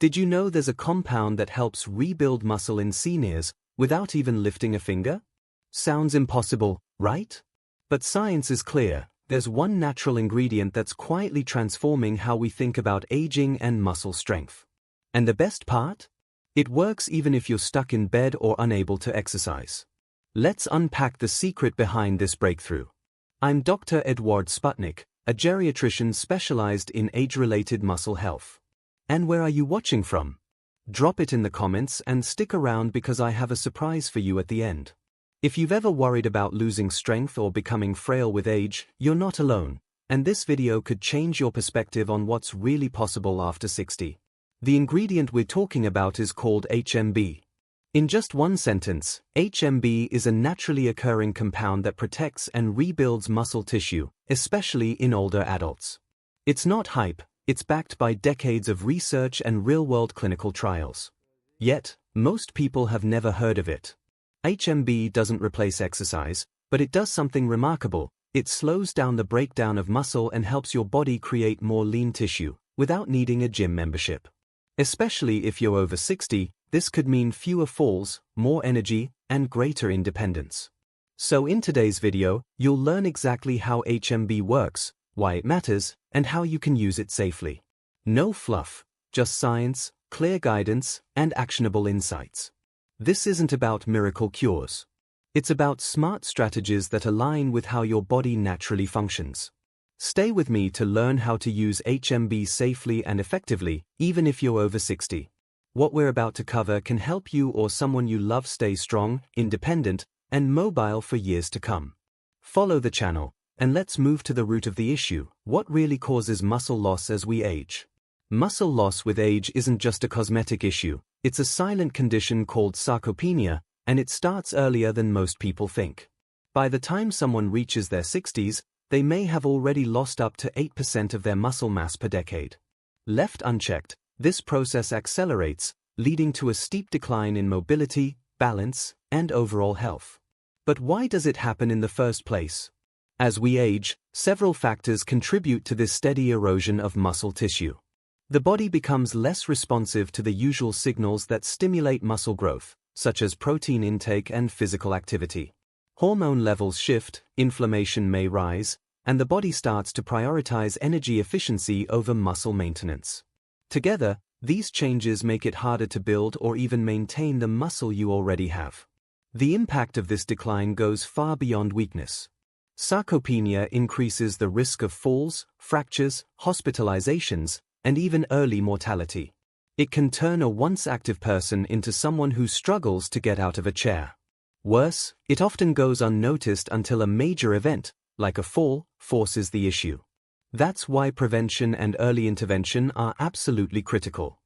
Did you know there's a compound that helps rebuild muscle in seniors without even lifting a finger? Sounds impossible, right? But science is clear. There's one natural ingredient that's quietly transforming how we think about aging and muscle strength. And the best part? It works even if you're stuck in bed or unable to exercise. Let's unpack the secret behind this breakthrough. I'm Dr. Eduard Sputnik, a geriatrician specialized in age-related muscle health. And where are you watching from? Drop it in the comments and stick around because I have a surprise for you at the end. If you've ever worried about losing strength or becoming frail with age, you're not alone, and this video could change your perspective on what's really possible after 60. The ingredient we're talking about is called HMB. In just one sentence, HMB is a naturally occurring compound that protects and rebuilds muscle tissue, especially in older adults. It's not hype, it's backed by decades of research and real-world clinical trials. Yet, most people have never heard of it. HMB doesn't replace exercise, but it does something remarkable. It slows down the breakdown of muscle and helps your body create more lean tissue, without needing a gym membership. Especially if you're over 60, this could mean fewer falls, more energy, and greater independence. So in today's video, you'll learn exactly how HMB works, why it matters, and how you can use it safely. No fluff, just science, clear guidance, and actionable insights. This isn't about miracle cures. It's about smart strategies that align with how your body naturally functions. Stay with me to learn how to use HMB safely and effectively, even if you're over 60. What we're about to cover can help you or someone you love stay strong, independent, and mobile for years to come. Follow the channel, and let's move to the root of the issue. What really causes muscle loss as we age? Muscle loss with age isn't just a cosmetic issue. It's a silent condition called sarcopenia, and it starts earlier than most people think. By the time someone reaches their 60s, they may have already lost up to 8% of their muscle mass per decade. Left unchecked, this process accelerates, leading to a steep decline in mobility, balance, and overall health. But why does it happen in the first place? As we age, several factors contribute to this steady erosion of muscle tissue. The body becomes less responsive to the usual signals that stimulate muscle growth, such as protein intake and physical activity. Hormone levels shift, inflammation may rise, and the body starts to prioritize energy efficiency over muscle maintenance. Together, these changes make it harder to build or even maintain the muscle you already have. The impact of this decline goes far beyond weakness. Sarcopenia increases the risk of falls, fractures, hospitalizations, and even early mortality. It can turn a once active person into someone who struggles to get out of a chair. Worse, it often goes unnoticed until a major event, like a fall, forces the issue. That's why prevention and early intervention are absolutely critical.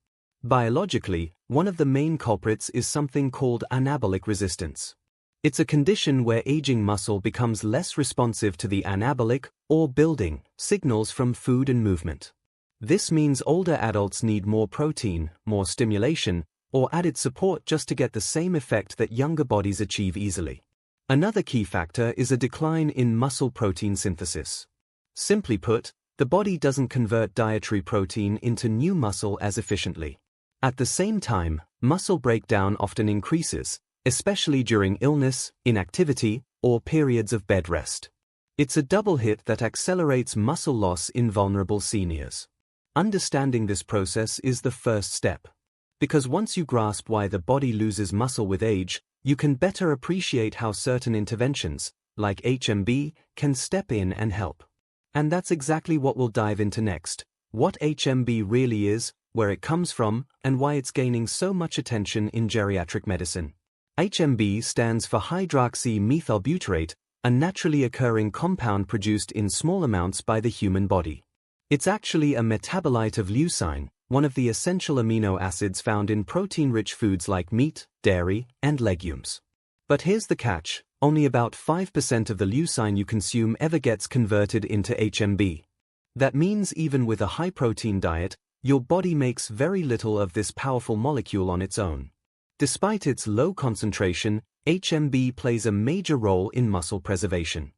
Biologically, one of the main culprits is something called anabolic resistance. It's a condition where aging muscle becomes less responsive to the anabolic, or building, signals from food and movement. This means older adults need more protein, more stimulation, or added support just to get the same effect that younger bodies achieve easily. Another key factor is a decline in muscle protein synthesis. Simply put, the body doesn't convert dietary protein into new muscle as efficiently. At the same time, muscle breakdown often increases, especially during illness, inactivity, or periods of bed rest. It's a double hit that accelerates muscle loss in vulnerable seniors. Understanding this process is the first step. Because once you grasp why the body loses muscle with age, you can better appreciate how certain interventions, like HMB, can step in and help. And that's exactly what we'll dive into next: what HMB really is, where it comes from, and why it's gaining so much attention in geriatric medicine. HMB stands for hydroxymethylbutyrate, a naturally occurring compound produced in small amounts by the human body. It's actually a metabolite of leucine, one of the essential amino acids found in protein-rich foods like meat, dairy, and legumes. But here's the catch: only about 5% of the leucine you consume ever gets converted into HMB. That means even with a high-protein diet, your body makes very little of this powerful molecule on its own. Despite its low concentration, HMB plays a major role in muscle preservation.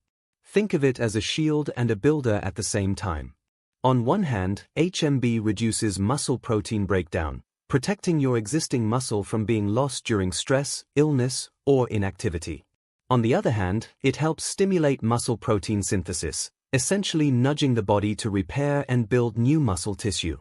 Think of it as a shield and a builder at the same time. On one hand, HMB reduces muscle protein breakdown, protecting your existing muscle from being lost during stress, illness, or inactivity. On the other hand, it helps stimulate muscle protein synthesis, essentially nudging the body to repair and build new muscle tissue.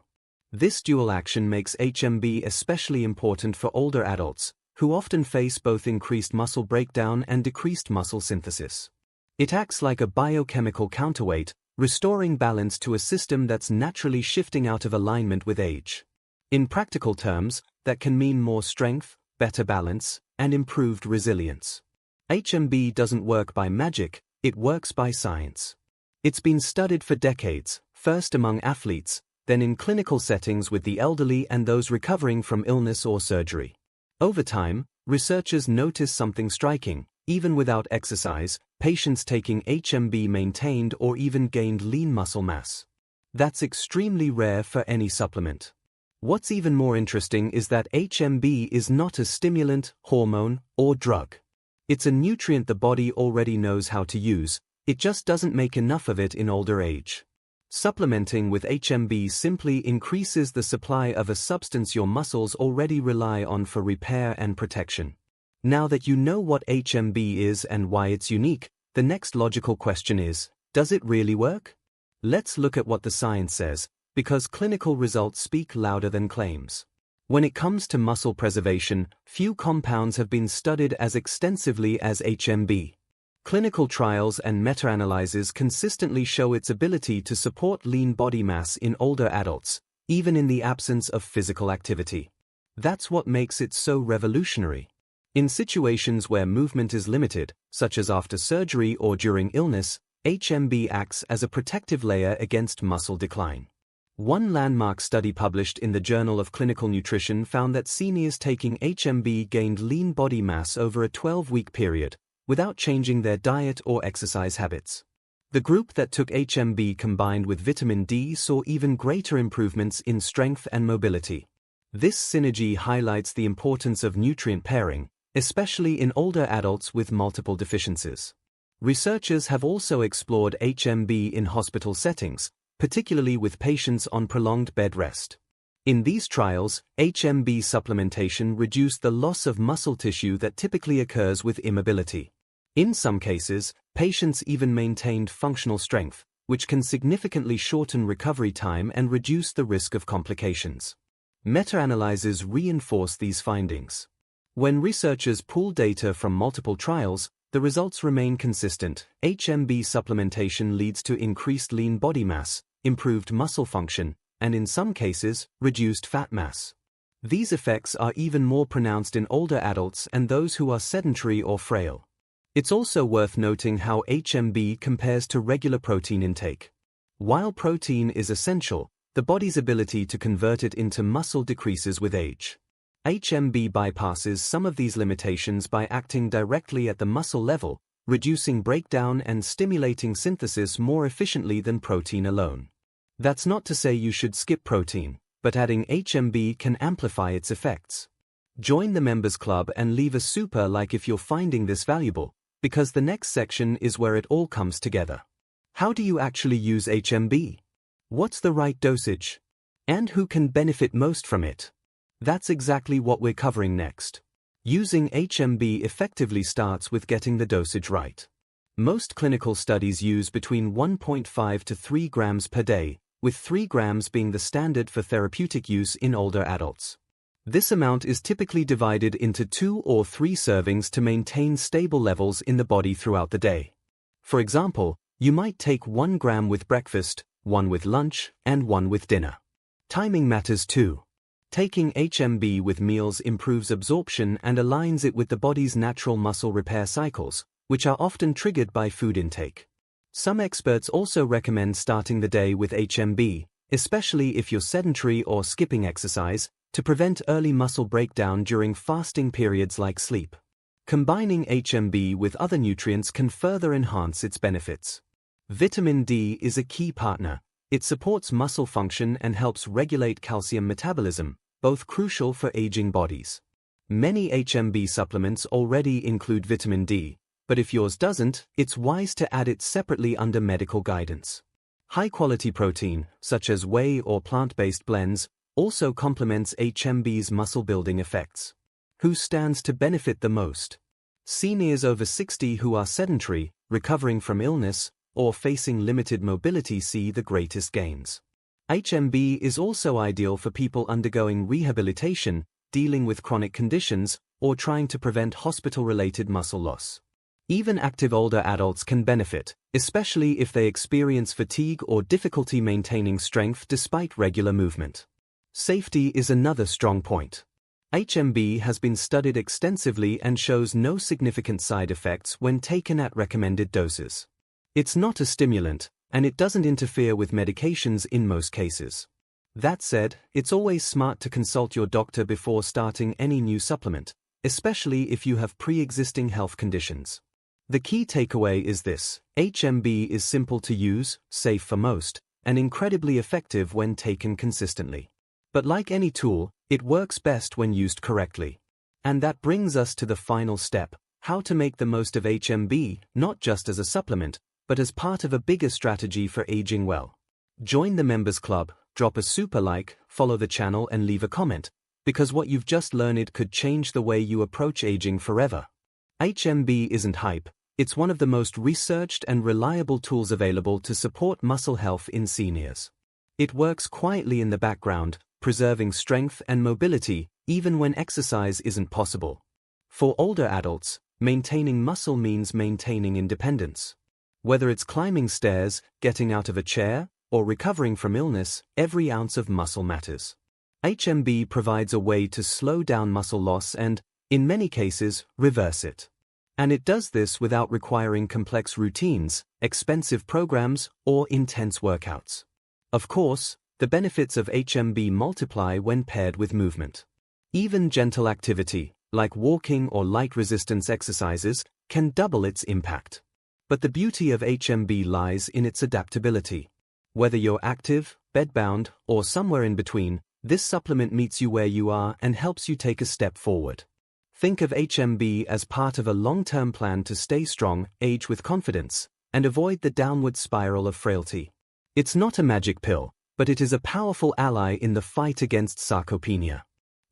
This dual action makes HMB especially important for older adults, who often face both increased muscle breakdown and decreased muscle synthesis. It acts like a biochemical counterweight, restoring balance to a system that's naturally shifting out of alignment with age. In practical terms, that can mean more strength, better balance, and improved resilience. HMB doesn't work by magic, it works by science. It's been studied for decades, first among athletes, then in clinical settings with the elderly and those recovering from illness or surgery. Over time, researchers noticed something striking. Even without exercise, patients taking HMB maintained or even gained lean muscle mass. That's extremely rare for any supplement. What's even more interesting is that HMB is not a stimulant, hormone, or drug. It's a nutrient the body already knows how to use, it just doesn't make enough of it in older age. Supplementing with HMB simply increases the supply of a substance your muscles already rely on for repair and protection. Now that you know what HMB is and why it's unique, the next logical question is, does it really work? Let's look at what the science says, because clinical results speak louder than claims. When it comes to muscle preservation, few compounds have been studied as extensively as HMB. Clinical trials and meta-analyses consistently show its ability to support lean body mass in older adults, even in the absence of physical activity. That's what makes it so revolutionary. In situations where movement is limited, such as after surgery or during illness, HMB acts as a protective layer against muscle decline. One landmark study published in the Journal of Clinical Nutrition found that seniors taking HMB gained lean body mass over a 12-week period, without changing their diet or exercise habits. The group that took HMB combined with vitamin D saw even greater improvements in strength and mobility. This synergy highlights the importance of nutrient pairing, especially in older adults with multiple deficiencies. Researchers have also explored HMB in hospital settings, particularly with patients on prolonged bed rest. In these trials, HMB supplementation reduced the loss of muscle tissue that typically occurs with immobility. In some cases, patients even maintained functional strength, which can significantly shorten recovery time and reduce the risk of complications. Meta-analyses reinforce these findings. When researchers pool data from multiple trials, the results remain consistent. HMB supplementation leads to increased lean body mass, improved muscle function, and in some cases, reduced fat mass. These effects are even more pronounced in older adults and those who are sedentary or frail. It's also worth noting how HMB compares to regular protein intake. While protein is essential, the body's ability to convert it into muscle decreases with age. HMB bypasses some of these limitations by acting directly at the muscle level, reducing breakdown and stimulating synthesis more efficiently than protein alone. That's not to say you should skip protein, but adding HMB can amplify its effects. Join the Members Club and leave a super like if you're finding this valuable, because the next section is where it all comes together. How do you actually use HMB? What's the right dosage? And who can benefit most from it? That's exactly what we're covering next. Using HMB effectively starts with getting the dosage right. Most clinical studies use between 1.5 to 3 grams per day, with 3 grams being the standard for therapeutic use in older adults. This amount is typically divided into 2 or 3 servings to maintain stable levels in the body throughout the day. For example, you might take 1 gram with breakfast, 1 with lunch, and 1 with dinner. Timing matters too. Taking HMB with meals improves absorption and aligns it with the body's natural muscle repair cycles, which are often triggered by food intake. Some experts also recommend starting the day with HMB, especially if you're sedentary or skipping exercise, to prevent early muscle breakdown during fasting periods like sleep. Combining HMB with other nutrients can further enhance its benefits. Vitamin D is a key partner. It supports muscle function and helps regulate calcium metabolism, both crucial for aging bodies. Many HMB supplements already include vitamin D, but if yours doesn't, it's wise to add it separately under medical guidance. High-quality protein, such as whey or plant-based blends, also complements HMB's muscle-building effects. Who stands to benefit the most? Seniors over 60 who are sedentary, recovering from illness, or facing limited mobility see the greatest gains. HMB is also ideal for people undergoing rehabilitation, dealing with chronic conditions, or trying to prevent hospital-related muscle loss. Even active older adults can benefit, especially if they experience fatigue or difficulty maintaining strength despite regular movement. Safety is another strong point. HMB has been studied extensively and shows no significant side effects when taken at recommended doses. It's not a stimulant, and it doesn't interfere with medications in most cases. That said, it's always smart to consult your doctor before starting any new supplement, especially if you have pre-existing health conditions. The key takeaway is this: HMB is simple to use, safe for most, and incredibly effective when taken consistently. But like any tool, it works best when used correctly. And that brings us to the final step: how to make the most of HMB, not just as a supplement, but as part of a bigger strategy for aging well. Join the Members Club, drop a super like, follow the channel and leave a comment, because what you've just learned could change the way you approach aging forever. HMB isn't hype, it's one of the most researched and reliable tools available to support muscle health in seniors. It works quietly in the background, preserving strength and mobility, even when exercise isn't possible. For older adults, maintaining muscle means maintaining independence. Whether it's climbing stairs, getting out of a chair, or recovering from illness, every ounce of muscle matters. HMB provides a way to slow down muscle loss and, in many cases, reverse it. And it does this without requiring complex routines, expensive programs, or intense workouts. Of course, the benefits of HMB multiply when paired with movement. Even gentle activity, like walking or light resistance exercises, can double its impact. But the beauty of HMB lies in its adaptability. Whether you're active, bedbound, or somewhere in between, this supplement meets you where you are and helps you take a step forward. Think of HMB as part of a long-term plan to stay strong, age with confidence, and avoid the downward spiral of frailty. It's not a magic pill, but it is a powerful ally in the fight against sarcopenia.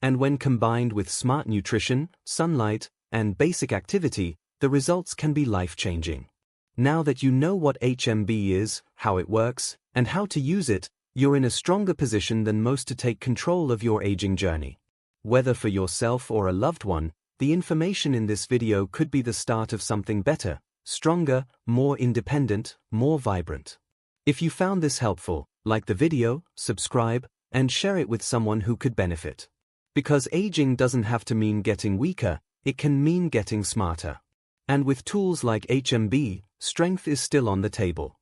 And when combined with smart nutrition, sunlight, and basic activity, the results can be life-changing. Now that you know what HMB is, how it works, and how to use it, you're in a stronger position than most to take control of your aging journey. Whether for yourself or a loved one, the information in this video could be the start of something better, stronger, more independent, more vibrant. If you found this helpful, like the video, subscribe, and share it with someone who could benefit. Because aging doesn't have to mean getting weaker, it can mean getting smarter. And with tools like HMB, strength is still on the table.